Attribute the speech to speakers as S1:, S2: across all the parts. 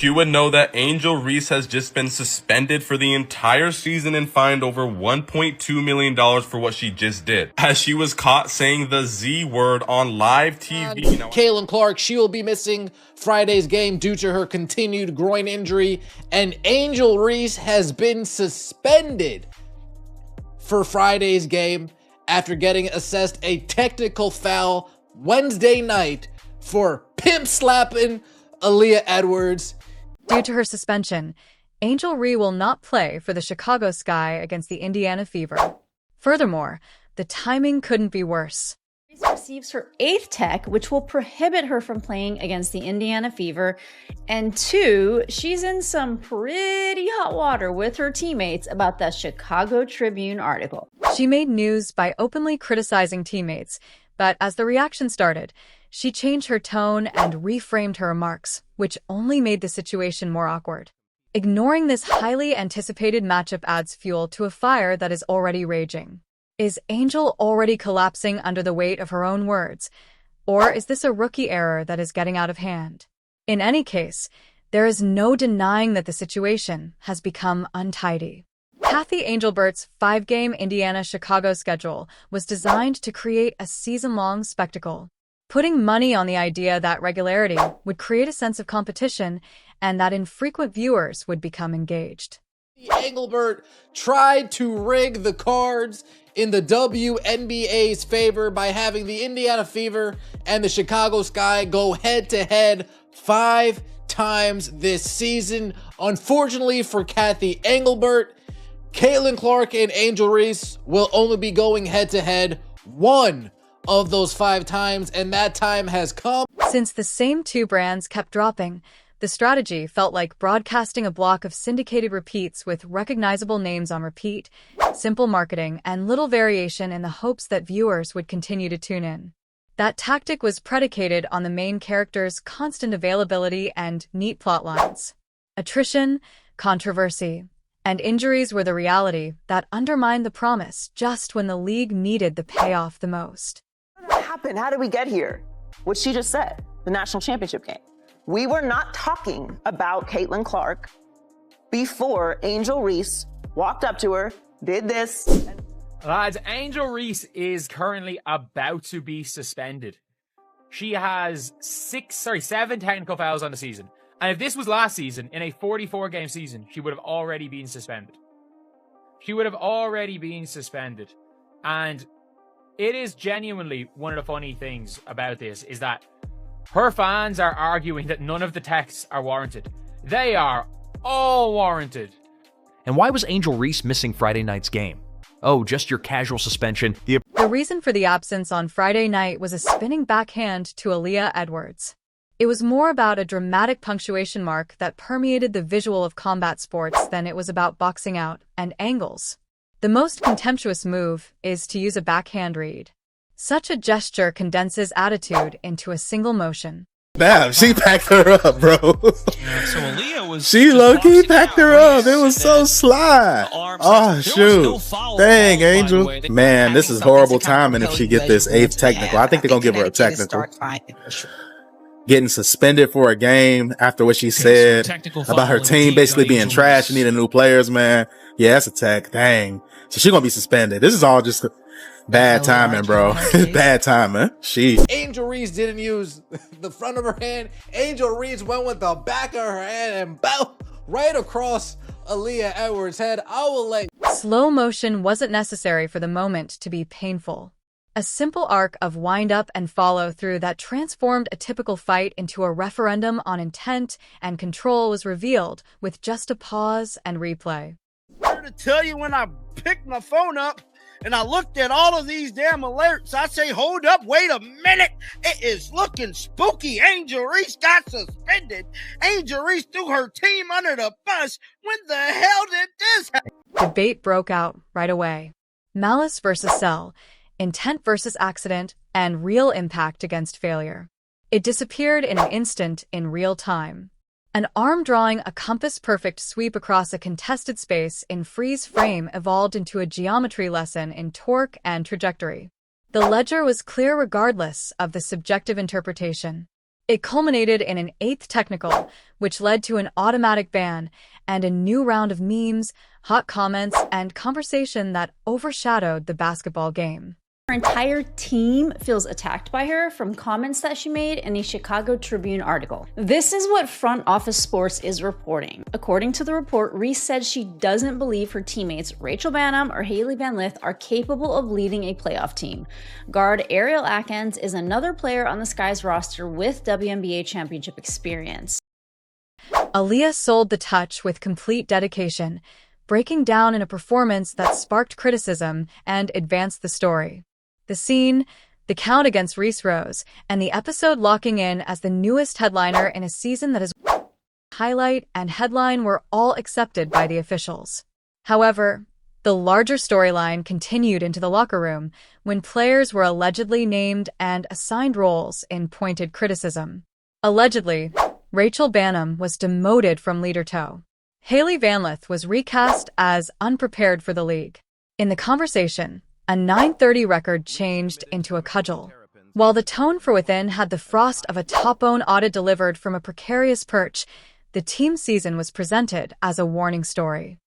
S1: Q would know that Angel Reese has just been suspended for the entire season and fined over $1.2 million for what she just did, as she was caught saying the Z word on live TV.
S2: Caitlin Clark, she will be missing Friday's game due to her continued groin injury, and Angel Reese has been suspended for Friday's game after getting assessed a technical foul Wednesday night for pimp slapping Aaliyah Edwards.
S3: Due to her suspension, Angel Reese will not play for the Chicago Sky against the Indiana Fever. Furthermore, the timing couldn't be worse.
S4: Reese receives her 8th tech, which will prohibit her from playing against the Indiana Fever. And 2, she's in some pretty hot water with her teammates about the Chicago Tribune article.
S3: She made news by openly criticizing teammates, but as the reaction started, she changed her tone and reframed her remarks, which only made the situation more awkward. Ignoring this highly anticipated matchup adds fuel to a fire that is already raging. Is Angel already collapsing under the weight of her own words? Or is this a rookie error that is getting out of hand? In any case, there is no denying that the situation has become untidy. Kathy Angelbert's 5-game Indiana-Chicago schedule was designed to create a season-long spectacle, putting money on the idea that regularity would create a sense of competition and that infrequent viewers would become engaged.
S2: Engelbert tried to rig the cards in the WNBA's favor by having the Indiana Fever and the Chicago Sky go head-to-head 5 times this season. Unfortunately for Kathy Engelbert, Caitlin Clark and Angel Reese will only be going head-to-head 1 of those 5 times, and that time has come.
S3: Since the same 2 brands kept dropping, the strategy felt like broadcasting a block of syndicated repeats with recognizable names on repeat, simple marketing, and little variation in the hopes that viewers would continue to tune in. That tactic was predicated on the main character's constant availability and neat plot lines. Attrition, controversy, and injuries were the reality that undermined the promise just when the league needed the payoff the most.
S5: What happened? How did we get here? What she just said, the national championship game. We were not talking about Caitlin Clark before Angel Reese walked up to her, did this.
S6: Lads, Angel Reese is currently about to be suspended. She has 7 technical fouls on the season. And if this was last season, in a 44-game season, she would have already been suspended. She would have already been suspended. And it is genuinely one of the funny things about this is that her fans are arguing that none of the texts are warranted. They are all warranted.
S7: And why was Angel Reese missing Friday night's game? Oh, just your casual suspension.
S3: The reason for the absence on Friday night was a spinning backhand to Aaliyah Edwards. It was more about a dramatic punctuation mark that permeated the visual of combat sports than it was about boxing out and angles. The most contemptuous move is to use a backhand read. Such a gesture condenses attitude into a single motion.
S8: Damn, she packed her up, bro.
S9: Yeah, so Aaliyah was.
S8: She low-key packed her up. It was so sly. Oh, shoot. Dang, Angel. Man, this is horrible timing if she get this 8th technical. I think they're going to give her a technical. Getting suspended for a game after what she said about her team basically being trash and needing new players, man. Yeah, that's a tech. Dang. So she's going to be suspended. This is all just bad timing, bro. Bad timing.
S2: Angel Reese didn't use the front of her hand. Angel Reese went with the back of her hand and bow right across Aaliyah Edwards' head. I will let.
S3: Slow motion wasn't necessary for the moment to be painful. A simple arc of wind up and follow through that transformed a typical fight into a referendum on intent and control was revealed with just a pause and replay.
S10: I'm here to tell you, when I picked my phone up and I looked at all of these damn alerts, I say, hold up, wait a minute. It is looking spooky. Angel Reese got suspended. Angel Reese threw her team under the bus. When the hell did this happen?
S3: Debate broke out right away. Malice versus Cell, intent versus accident, and real impact against failure. It disappeared in an instant in real time. An arm drawing a compass-perfect sweep across a contested space in freeze frame evolved into a geometry lesson in torque and trajectory. The ledger was clear regardless of the subjective interpretation. It culminated in an 8th technical, which led to an automatic ban and a new round of memes, hot comments, and conversation that overshadowed the basketball game.
S4: Her entire team feels attacked by her from comments that she made in a Chicago Tribune article. This is what Front Office Sports is reporting. According to the report, Reese said she doesn't believe her teammates Rachel Bannum or Haley Van Lith are capable of leading a playoff team. Guard Ariel Atkins is another player on the Sky's roster with WNBA championship experience.
S3: Aaliyah sold the touch with complete dedication, breaking down in a performance that sparked criticism and advanced the story. The scene, the count against Reese Rose, and the episode locking in as the newest headliner in a season that is highlight and headline were all accepted by the officials. However, the larger storyline continued into the locker room when players were allegedly named and assigned roles in pointed criticism. Allegedly, Rachel Bannum was demoted from leader toe. Haley Van Lith was recast as unprepared for the league. In the conversation, a 9:30 record changed into a cudgel. While the tone for within had the frost of a top-bone audit delivered from a precarious perch, the team season was presented as a warning story.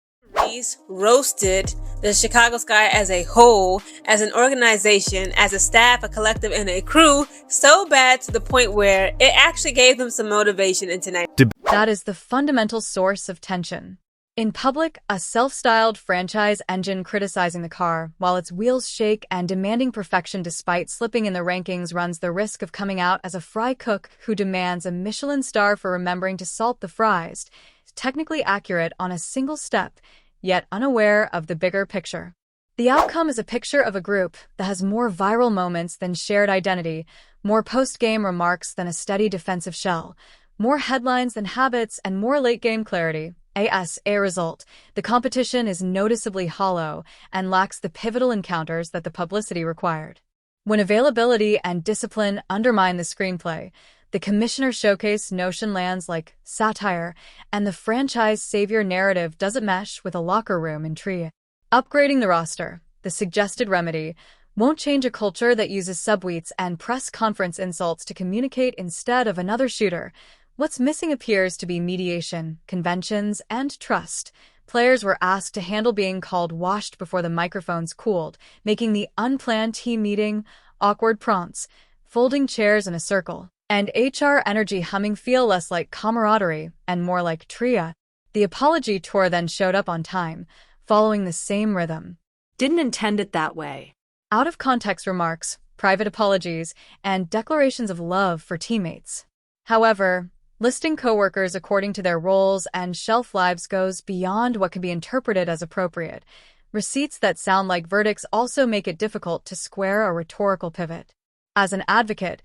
S11: Reese roasted the Chicago Sky as a whole, as an organization, as a staff, a collective, and a crew so bad to the point where it actually gave them some motivation in tonight.
S3: That is the fundamental source of tension. In public, a self-styled franchise engine criticizing the car while its wheels shake and demanding perfection despite slipping in the rankings runs the risk of coming out as a fry cook who demands a Michelin star for remembering to salt the fries, technically accurate on a single step, yet unaware of the bigger picture. The outcome is a picture of a group that has more viral moments than shared identity, more post-game remarks than a steady defensive shell, more headlines than habits, and more late-game clarity. As a result, the competition is noticeably hollow and lacks the pivotal encounters that the publicity required. When availability and discipline undermine the screenplay, the commissioner showcase notion lands like satire, and the franchise savior narrative doesn't mesh with a locker room intrigue. Upgrading the roster, the suggested remedy, won't change a culture that uses subtweets and press conference insults to communicate instead of another shooter. What's missing appears to be mediation, conventions, and trust. Players were asked to handle being called washed before the microphones cooled, making the unplanned team meeting, awkward prompts, folding chairs in a circle, and HR energy humming feel less like camaraderie and more like tria. The apology tour then showed up on time, following the same rhythm.
S11: Didn't intend it that way.
S3: Out-of-context remarks, private apologies, and declarations of love for teammates. However, listing coworkers according to their roles and shelf lives goes beyond what can be interpreted as appropriate. Receipts that sound like verdicts also make it difficult to square a rhetorical pivot. As an advocate,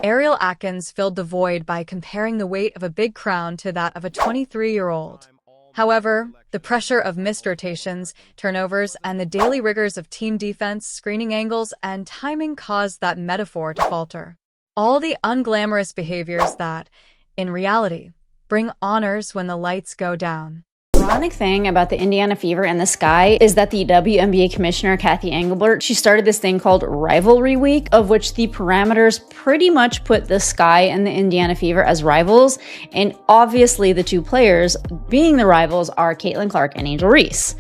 S3: Ariel Atkins filled the void by comparing the weight of a big crown to that of a 23-year-old. However, the pressure of missed rotations, turnovers, and the daily rigors of team defense, screening angles, and timing caused that metaphor to falter. All the unglamorous behaviors that, in reality, bring honors when the lights go down.
S4: The ironic thing about the Indiana Fever and the Sky is that the WNBA commissioner, Kathy Engelbert, she started this thing called Rivalry Week, of which the parameters pretty much put the Sky and the Indiana Fever as rivals. And obviously the two players being the rivals are Caitlin Clark and Angel Reese.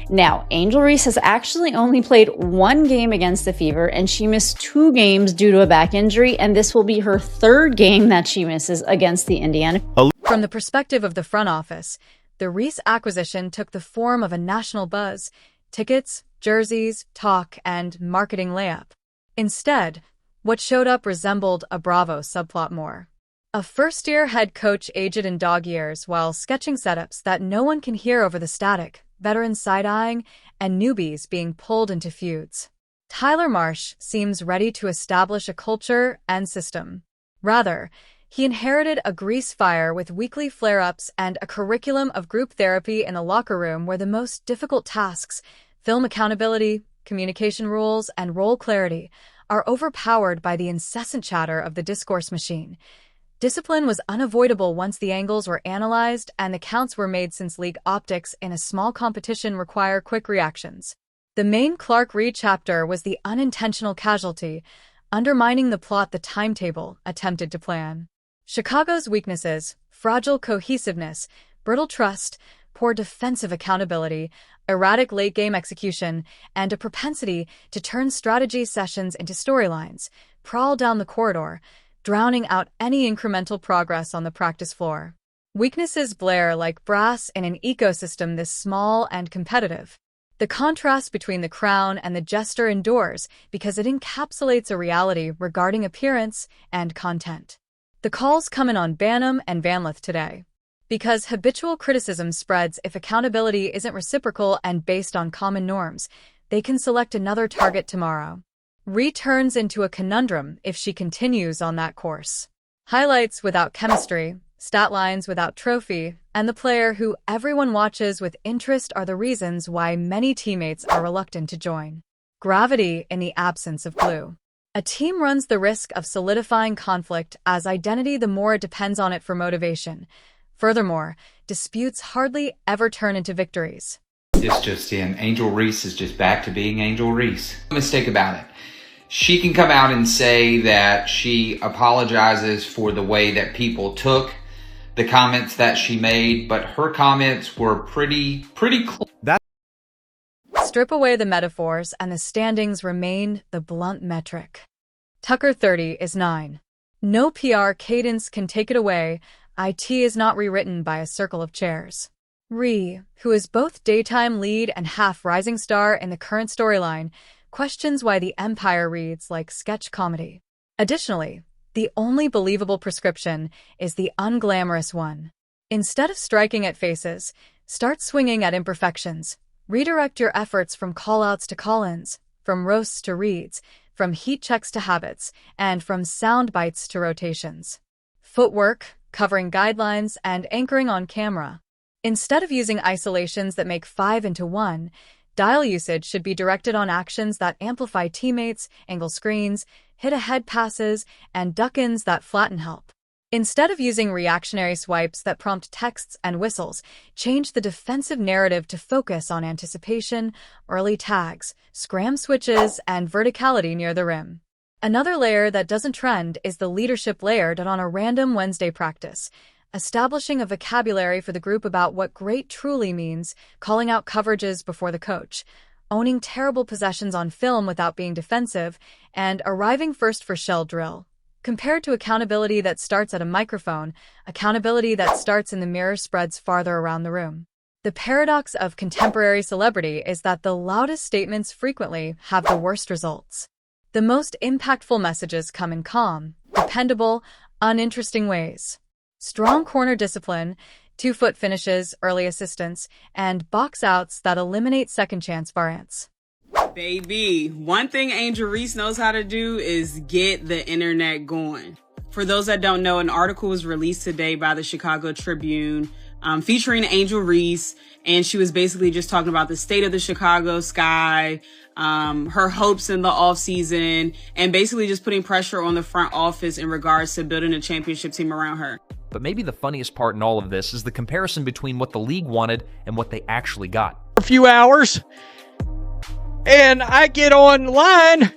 S4: Now, Angel Reese has actually only played one game against the Fever, and she missed 2 games due to a back injury, and this will be her 3rd game that she misses against the Indiana.
S3: From the perspective of the front office, the Reese acquisition took the form of a national buzz, tickets, jerseys, talk, and marketing layup. Instead, what showed up resembled a Bravo subplot more. A first-year head coach aged in dog years while sketching setups that no one can hear over the static, veteran side-eyeing, and newbies being pulled into feuds. Tyler Marsh seems ready to establish a culture and system. Rather, he inherited a grease fire with weekly flare-ups and a curriculum of group therapy in the locker room where the most difficult tasks, film accountability, communication rules, and role clarity, are overpowered by the incessant chatter of the discourse machine. Discipline was unavoidable once the angles were analyzed and the counts were made, since league optics in a small competition require quick reactions. The main Clark-Reed chapter was the unintentional casualty, undermining the plot the timetable attempted to plan. Chicago's weaknesses: fragile cohesiveness, brittle trust, poor defensive accountability, erratic late-game execution, and a propensity to turn strategy sessions into storylines, prowl down the corridor, drowning out any incremental progress on the practice floor. Weaknesses blare like brass in an ecosystem this small and competitive. The contrast between the crown and the jester endures because it encapsulates a reality regarding appearance and content. The calls come in on Banham and Vanleth today. Because habitual criticism spreads if accountability isn't reciprocal and based on common norms, they can select another target tomorrow. Returns into a conundrum if she continues on that course. Highlights without chemistry, stat lines without trophy, and the player who everyone watches with interest are the reasons why many teammates are reluctant to join. Gravity in the absence of glue. A team runs the risk of solidifying conflict as identity the more it depends on it for motivation. Furthermore, disputes hardly ever turn into victories.
S12: It's just in. Angel Reese is just back to being Angel Reese. No mistake about it. She can come out and say that she apologizes for the way that people took the comments that she made, but her comments were pretty close.
S3: Strip away the metaphors and the standings remain the blunt metric. Tucker 30 is 9. No PR cadence can take it away. IT is not rewritten by a circle of chairs. Ree, who is both daytime lead and half rising star in the current storyline, questions why the Empire reads like sketch comedy. Additionally, the only believable prescription is the unglamorous one. Instead of striking at faces, start swinging at imperfections. Redirect your efforts from callouts to call-ins, from roasts to reads, from heat checks to habits, and from sound bites to rotations. Footwork, covering guidelines, and anchoring on camera. Instead of using isolations that make 5 into 1, dial usage should be directed on actions that amplify teammates, angle screens, hit-ahead passes, and duck-ins that flatten help. Instead of using reactionary swipes that prompt texts and whistles, change the defensive narrative to focus on anticipation, early tags, scram switches, and verticality near the rim. Another layer that doesn't trend is the leadership layer done on a random Wednesday practice, establishing a vocabulary for the group about what great truly means, calling out coverages before the coach, owning terrible possessions on film without being defensive, and arriving first for shell drill. Compared to accountability that starts at a microphone, accountability that starts in the mirror spreads farther around the room. The paradox of contemporary celebrity is that the loudest statements frequently have the worst results. The most impactful messages come in calm, dependable, uninteresting ways. Strong corner discipline, 2-foot finishes, early assistance, and box outs that eliminate second chance variants.
S13: Baby, one thing Angel Reese knows how to do is get the internet going. For those that don't know, an article was released today by the Chicago Tribune featuring Angel Reese, and she was basically just talking about the state of the Chicago Sky, her hopes in the offseason, and basically just putting pressure on the front office in regards to building a championship team around her.
S7: But maybe the funniest part in all of this is the comparison between what the league wanted and what they actually got.
S10: A few hours, and I get online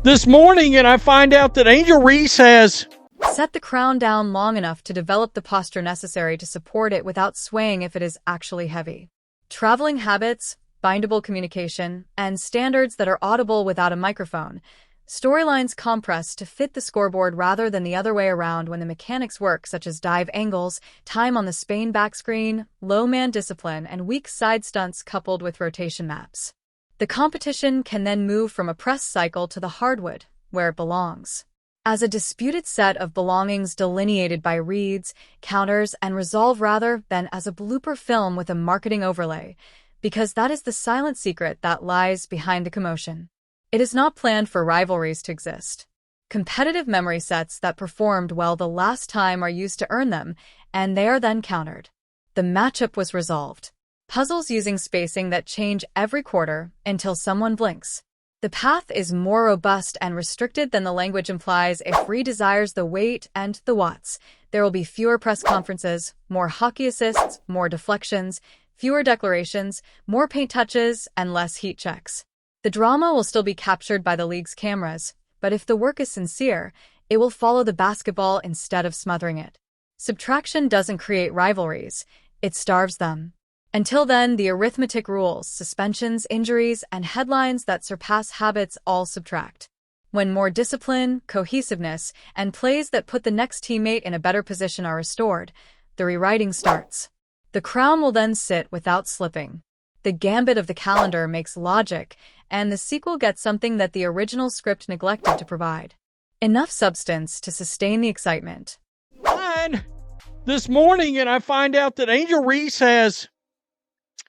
S10: this morning and I find out that Angel Reese has
S3: set the crown down long enough to develop the posture necessary to support it without swaying if it is actually heavy. Traveling habits, bindable communication, and standards that are audible without a microphone. Storylines compressed to fit the scoreboard rather than the other way around when the mechanics work, such as dive angles, time on the Spain back screen, low man discipline, and weak side stunts coupled with rotation maps. The competition can then move from a press cycle to the hardwood, where it belongs. As a disputed set of belongings delineated by reads, counters, and resolve rather than as a blooper film with a marketing overlay, because that is the silent secret that lies behind the commotion. It is not planned for rivalries to exist. Competitive memory sets that performed well the last time are used to earn them, and they are then countered. The matchup was resolved. Puzzles using spacing that change every quarter until someone blinks. The path is more robust and restricted than the language implies if Ree desires the weight and the watts. There will be fewer press conferences, more hockey assists, more deflections, fewer declarations, more paint touches, and less heat checks. The drama will still be captured by the league's cameras, but if the work is sincere, it will follow the basketball instead of smothering it. Subtraction doesn't create rivalries, it starves them. Until then, the arithmetic rules, suspensions, injuries, and headlines that surpass habits all subtract. When more discipline, cohesiveness, and plays that put the next teammate in a better position are restored, the rewriting starts. The crown will then sit without slipping. The gambit of the calendar makes logic, and the sequel gets something that the original script neglected to provide. Enough substance to sustain the excitement.
S14: This morning, and I find out that Angel Reese has,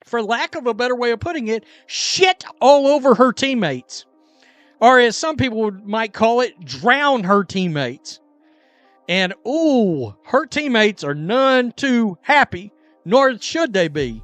S14: for lack of a better way of putting it, shit all over her teammates. Or as some people might call it, drown her teammates. And, her teammates are none too happy, nor should they be.